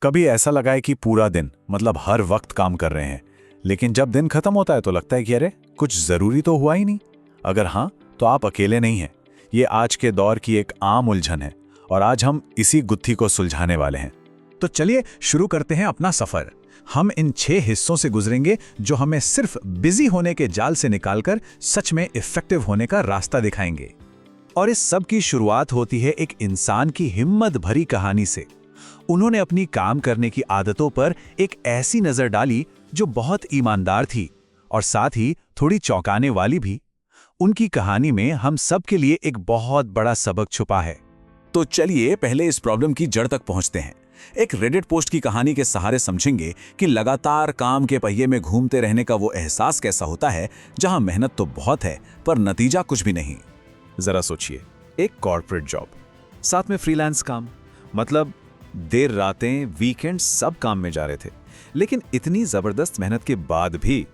कभी ऐसा लगा है कि पूरा दिन मतलब हर वक्त काम कर रहे हैं, लेकिन जब दिन खत्म होता है तो लगता है कि अरे कुछ जरूरी तो हुआ ही नहीं। अगर हाँ, तो आप अकेले नहीं हैं। ये आज के दौर की एक आम उलझन है और आज हम इसी गुत्थी को सुलझाने वाले हैं। तो चलिए शुरू करते हैं अपना सफर। हम इन 6 हिस्सों से गुजरेंगे जो हमें सिर्फ बिजी होने के जाल से निकालकर सच में इफेक्टिव होने का रास्ता दिखाएंगे। और इस सब की शुरुआत होती है एक इंसान की हिम्मत भरी कहानी से। उन्होंने अपनी काम करने की आदतों पर एक ऐसी नजर डाली जो बहुत ईमानदार थी और साथ ही थोड़ी चौंकाने वाली भी। उनकी कहानी में हम सब के लिए एक बहुत बड़ा सबक छुपा है। तो चलिए पहले इस प्रॉब्लम की जड़ तक पहुंचते हैं। एक रेडिट पोस्ट की कहानी के सहारे समझेंगे कि लगातार काम के पहिए में घूमते रहने का वो एहसास कैसा होता है, जहां मेहनत तो बहुत है पर नतीजा कुछ भी नहीं। जरा सोचिए, एक कॉर्पोरेट जॉब, साथ में फ्रीलांस काम, मतलब देर रातें, वीकेंड सब काम में जा रहे थे। लेकिन इतनी जबरदस्त मेहनत के बाद भी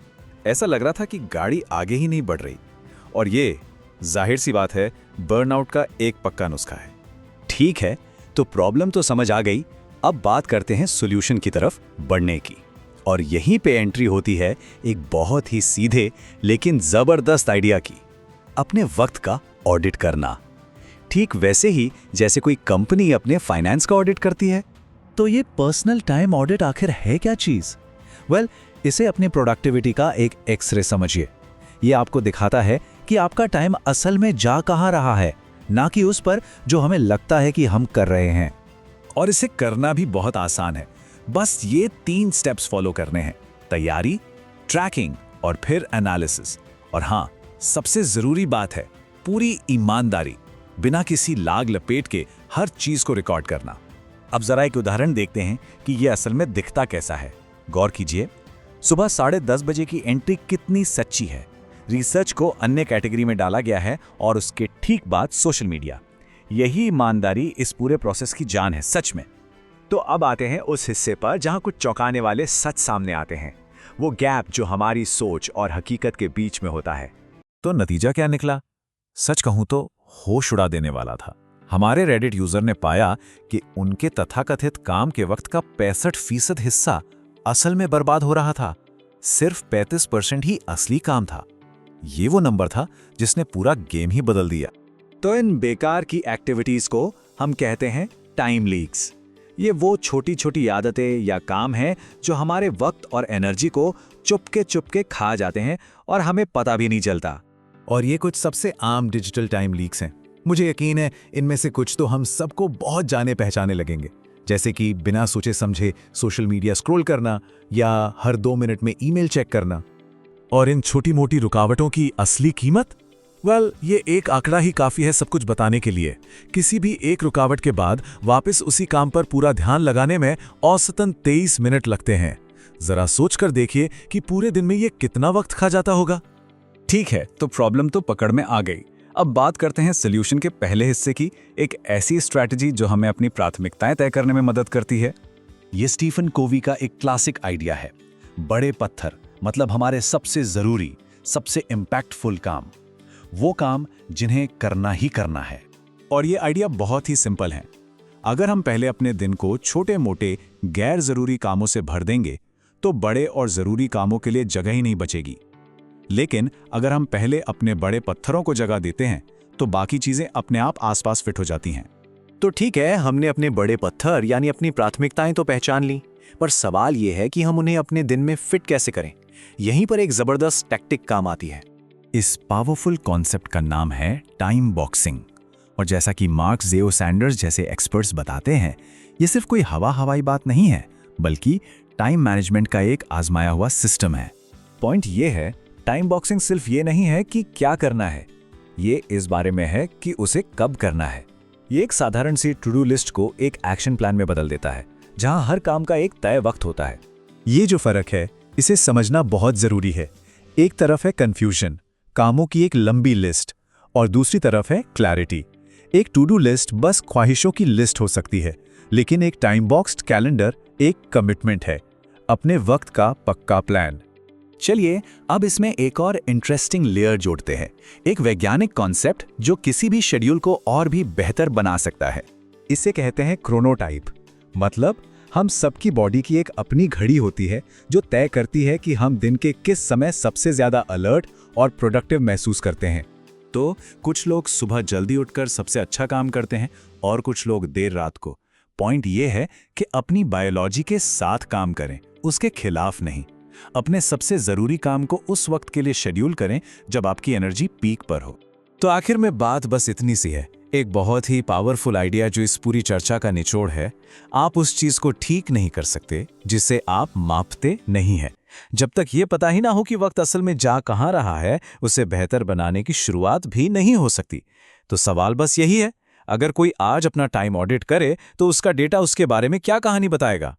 ऐसा लग रहा था कि गाड़ी आगे ही नहीं बढ़ रही। और ये जाहिर सी बात है, बर्नआउट का एक पक्का नुस्खा है। ठीक है, तो प्रॉब्लम तो समझ आ गई। अब बात करते हैं सॉल्यूशन की तरफ बढ़ने की। और यहीं पे एंट्री होती है एक बहुत ही सीधे लेकिन जबरदस्त आइडिया की, अपने वक्त का ऑडिट करना। ठीक वैसे ही जैसे कोई कंपनी अपने फाइनेंस का ऑडिट करती है। तो ये पर्सनल टाइम ऑडिट आखिर है क्या चीज? वेल, इसे अपनी प्रोडक्टिविटी का एक एक्सरे समझिए। ये आपको दिखाता है कि आपका टाइम असल में जा कहाँ रहा है, ना कि उस पर जो हमें लगता है कि हम कर रहे हैं। और इसे करना भी बहुत आसान है। बस ये 3 स्टेप्स फॉलो करने हैं: तैयारी, ट्रैकिंग और फिर एनालिसिस। और हाँ, सबसे जरूरी बात है पूरी ईमानदारी, बिना किसी लाग लपेट के हर चीज को रिकॉर्ड करना। अब जरा एक उदाहरण देखते हैं कि यह असल में दिखता कैसा है। गौर कीजिए, सुबह 10:30 बजे की एंट्री कितनी सच्ची है। रिसर्च को अन्य कैटेगरी में डाला गया है और उसके ठीक बाद सोशल मीडिया। यही ईमानदारी इस पूरे प्रोसेस की जान है, सच में। तो अब आते हैं उस हिस्से पर जहां कुछ चौंकाने वाले सच सामने आते हैं, वो गैप जो हमारी सोच और हकीकत के बीच में होता है। तो नतीजा क्या निकला? सच कहूं तो होश उड़ा देने वाला था। हमारे रेडिट यूजर ने पाया कि उनके तथाकथित काम के वक्त का 65% हिस्सा असल में बर्बाद हो रहा था। सिर्फ 35% ही असली काम था। ये वो नंबर था जिसने पूरा गेम ही बदल दिया। तो इन बेकार की एक्टिविटीज को हम कहते हैं टाइम लीक्स। ये वो छोटी छोटी आदतें या काम हैं जो हमारे वक्त और एनर्जी को चुपके चुपके खा जाते हैं और हमें पता भी नहीं चलता। और ये कुछ सबसे आम डिजिटल टाइम लीक्स हैं। मुझे यकीन है इनमें से कुछ तो हम सबको बहुत जाने पहचाने लगेंगे, जैसे कि बिना सोचे समझे सोशल मीडिया स्क्रॉल करना या हर 2 मिनट में ईमेल चेक करना। और इन छोटी मोटी रुकावटों की असली कीमत, ये एक आंकड़ा ही काफी है सब कुछ बताने के लिए। किसी भी एक रुकावट के बाद वापस उसी काम पर पूरा ध्यान लगाने में औसतन 23 मिनट लगते हैं। जरा सोचकर देखिए कि पूरे दिन में ये कितना वक्त खा जाता होगा। ठीक है, तो प्रॉब्लम तो पकड़ में आ गई। अब बात करते हैं सॉल्यूशन के पहले हिस्से की, एक ऐसी स्ट्रैटेजी जो हमें अपनी प्राथमिकताएं तय करने में मदद करती है। ये स्टीफन कोवी का एक क्लासिक आइडिया है। बड़े पत्थर, मतलब हमारे सबसे जरूरी, सबसे इम्पैक्टफुल काम, वो काम जिन्हें करना ही करना है। और ये आइडिया बहुत ही सिंपल है। अगर हम पहले अपने दिन को छोटे मोटे गैर जरूरी कामों से भर देंगे तो बड़े और जरूरी कामों के लिए जगह ही नहीं बचेगी। लेकिन अगर हम पहले अपने बड़े पत्थरों को जगह देते हैं तो बाकी चीजें अपने आप आसपास फिट हो जाती हैं। तो ठीक है, हमने अपने बड़े पत्थर यानी अपनी प्राथमिकताएं तो पहचान ली, पर सवाल यह है कि हम उन्हें अपने दिन में फिट कैसे करें। यहीं पर एक जबरदस्त टैक्टिक काम आती है। इस पावरफुल कॉन्सेप्ट का नाम है टाइम बॉक्सिंग। और जैसा कि मार्क जेओ सैंडर्स जैसे एक्सपर्ट्स बताते हैं, ये सिर्फ कोई हवाई बात नहीं है, बल्कि टाइम मैनेजमेंट का एक आजमाया हुआ सिस्टम है। पॉइंट ये है, टाइम बॉक्सिंग सिर्फ ये नहीं है कि क्या करना है, ये इस बारे में है कि उसे कब करना है। ये एक साधारण सी टू डू लिस्ट को एक एक्शन प्लान में बदल देता है, जहां हर काम का एक तय वक्त होता है। ये जो फर्क है, इसे समझना बहुत जरूरी है। एक तरफ है कंफ्यूजन, कामों की एक लंबी लिस्ट, और दूसरी तरफ है क्लैरिटी। एक टू डू लिस्ट बस ख्वाहिशों की लिस्ट हो सकती है, लेकिन एक टाइम बॉक्स्ड कैलेंडर एक कमिटमेंट है, अपने वक्त का पक्का प्लान। चलिए अब इसमें एक और इंटरेस्टिंग लेयर जोड़ते हैं, एक वैज्ञानिक कॉन्सेप्ट जो किसी भी शेड्यूल को और भी बेहतर बना सकता है। इसे कहते हैं क्रोनोटाइप। मतलब हम सबकी बॉडी की एक अपनी घड़ी होती है जो तय करती है कि हम दिन के किस समय सबसे ज्यादा अलर्ट और प्रोडक्टिव महसूस करते हैं। तो कुछ लोग सुबह जल्दी उठकर सबसे अच्छा काम करते हैं और कुछ लोग देर रात को। पॉइंट ये है कि अपनी बायोलॉजी के साथ काम करें, उसके खिलाफ नहीं। अपने सबसे जरूरी काम को उस वक्त के लिए शेड्यूल करें जब आपकी एनर्जी पीक पर हो। तो आखिर में बात बस इतनी सी है, एक बहुत ही पावरफुल आइडिया जो इस पूरी चर्चा का निचोड़ है। आप उस चीज को ठीक नहीं कर सकते जिसे आप मापते नहीं हैं। जब तक ये पता ही ना हो कि वक्त असल में जा कहां रहा है, उसे बेहतर बनाने की शुरुआत भी नहीं हो सकती। तो सवाल बस यही है, अगर कोई आज अपना टाइम ऑडिट करे तो उसका डेटा उसके बारे में क्या कहानी बताएगा?